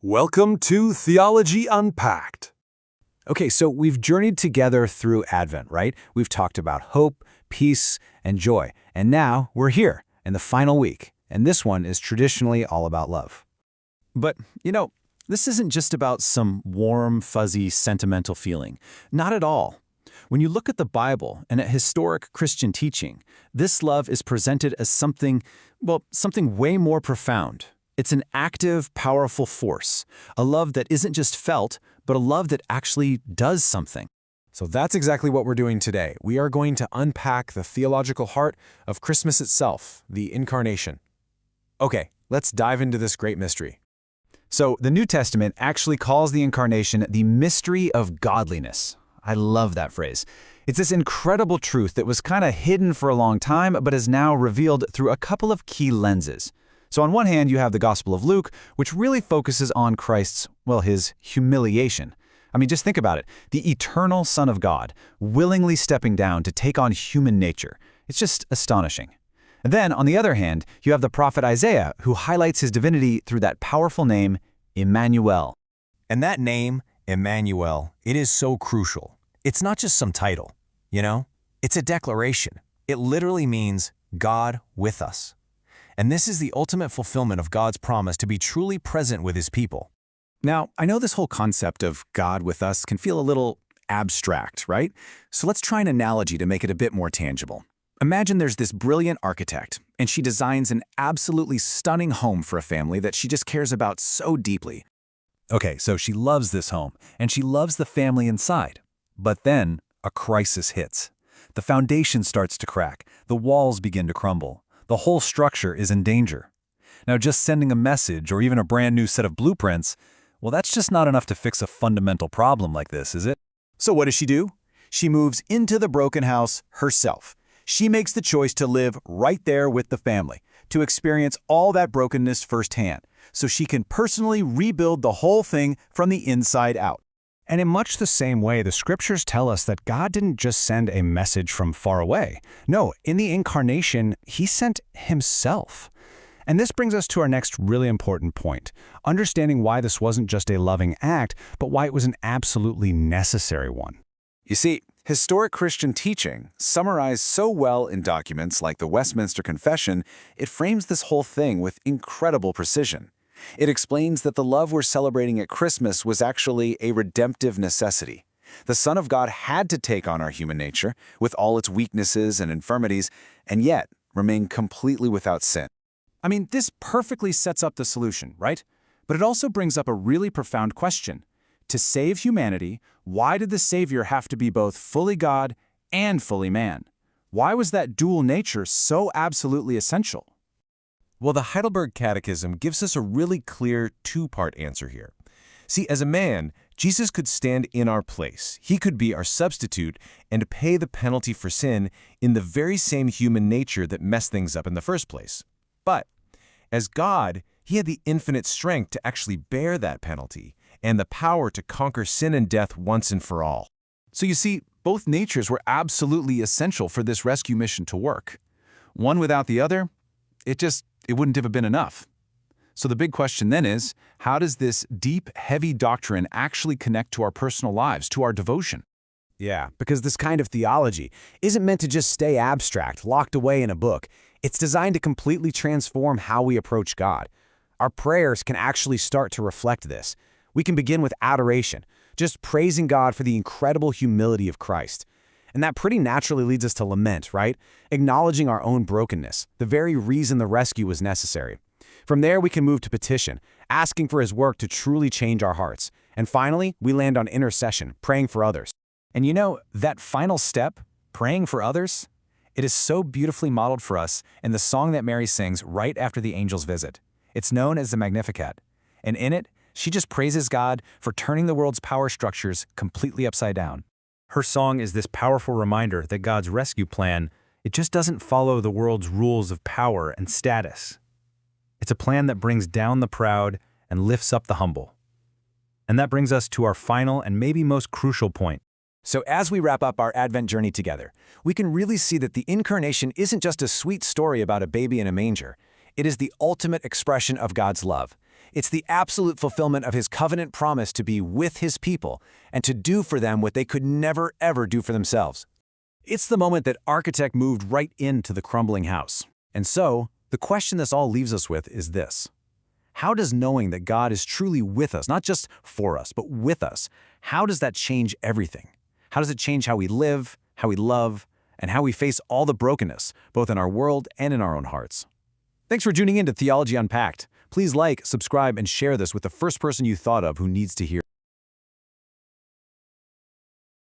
Welcome to Theology Unpacked. Okay, so we've journeyed together through Advent, right? We've talked about hope, peace, and joy. And now we're here in the final week, and this one is traditionally all about love. But, this isn't just about some warm, fuzzy, sentimental feeling. Not at all. When you look at the Bible and at historic Christian teaching, this love is presented as something way more profound. It's an active, powerful force, a love that isn't just felt, but a love that actually does something. So that's exactly what we're doing today. We are going to unpack the theological heart of Christmas itself, the Incarnation. Okay, let's dive into this great mystery. So the New Testament actually calls the Incarnation the mystery of godliness. I love that phrase. It's this incredible truth that was kind of hidden for a long time, but is now revealed through a couple of key lenses. So on one hand, you have the Gospel of Luke, which really focuses on Christ's, his humiliation. I mean, just think about it. The eternal Son of God, willingly stepping down to take on human nature. It's just astonishing. And then, on the other hand, you have the prophet Isaiah, who highlights his divinity through that powerful name, Emmanuel. And that name, Emmanuel, it is so crucial. It's not just some title, It's a declaration. It literally means God with us. And this is the ultimate fulfillment of God's promise to be truly present with His people. Now, I know this whole concept of God with us can feel a little abstract, right? So let's try an analogy to make it a bit more tangible. Imagine there's this brilliant architect, and she designs an absolutely stunning home for a family that she just cares about so deeply. Okay, so she loves this home, and she loves the family inside. But then, a crisis hits. The foundation starts to crack, the walls begin to crumble. The whole structure is in danger. Now, just sending a message or even a brand new set of blueprints, that's just not enough to fix a fundamental problem like this, is it? So what does she do? She moves into the broken house herself. She makes the choice to live right there with the family, to experience all that brokenness firsthand, so she can personally rebuild the whole thing from the inside out. And in much the same way, the scriptures tell us that God didn't just send a message from far away. No, in the Incarnation, He sent Himself. And this brings us to our next really important point, understanding why this wasn't just a loving act, but why it was an absolutely necessary one. You see, historic Christian teaching, summarized so well in documents like the Westminster Confession, it frames this whole thing with incredible precision. It explains that the love we're celebrating at Christmas was actually a redemptive necessity. The Son of God had to take on our human nature, with all its weaknesses and infirmities, and yet remain completely without sin. I mean, this perfectly sets up the solution, right? But it also brings up a really profound question. To save humanity, why did the Savior have to be both fully God and fully man? Why was that dual nature so absolutely essential? Well, the Heidelberg Catechism gives us a really clear two-part answer here. See, as a man, Jesus could stand in our place. He could be our substitute and pay the penalty for sin in the very same human nature that messed things up in the first place. But as God, He had the infinite strength to actually bear that penalty and the power to conquer sin and death once and for all. So you see, both natures were absolutely essential for this rescue mission to work. One without the other, it wouldn't have been enough. So the big question then is, how does this deep, heavy doctrine actually connect to our personal lives, to our devotion? Yeah, because this kind of theology isn't meant to just stay abstract, locked away in a book. It's designed to completely transform how we approach God. Our prayers can actually start to reflect this. We can begin with adoration, just praising God for the incredible humility of Christ. And that pretty naturally leads us to lament, right? Acknowledging our own brokenness, the very reason the rescue was necessary. From there, we can move to petition, asking for His work to truly change our hearts. And finally, we land on intercession, praying for others. And that final step, praying for others, it is so beautifully modeled for us in the song that Mary sings right after the angel's visit. It's known as the Magnificat. And in it, she just praises God for turning the world's power structures completely upside down. Her song is this powerful reminder that God's rescue plan, it just doesn't follow the world's rules of power and status. It's a plan that brings down the proud and lifts up the humble. And that brings us to our final and maybe most crucial point. So as we wrap up our Advent journey together, we can really see that the Incarnation isn't just a sweet story about a baby in a manger. It is the ultimate expression of God's love. It's the absolute fulfillment of his covenant promise to be with his people and to do for them what they could never, ever do for themselves. It's the moment that architect moved right into the crumbling house. And so, the question this all leaves us with is this. How does knowing that God is truly with us, not just for us, but with us, how does that change everything? How does it change how we live, how we love, and how we face all the brokenness, both in our world and in our own hearts? Thanks for tuning in to Theology Unpacked. Please like, subscribe, and share this with the first person you thought of who needs to hear.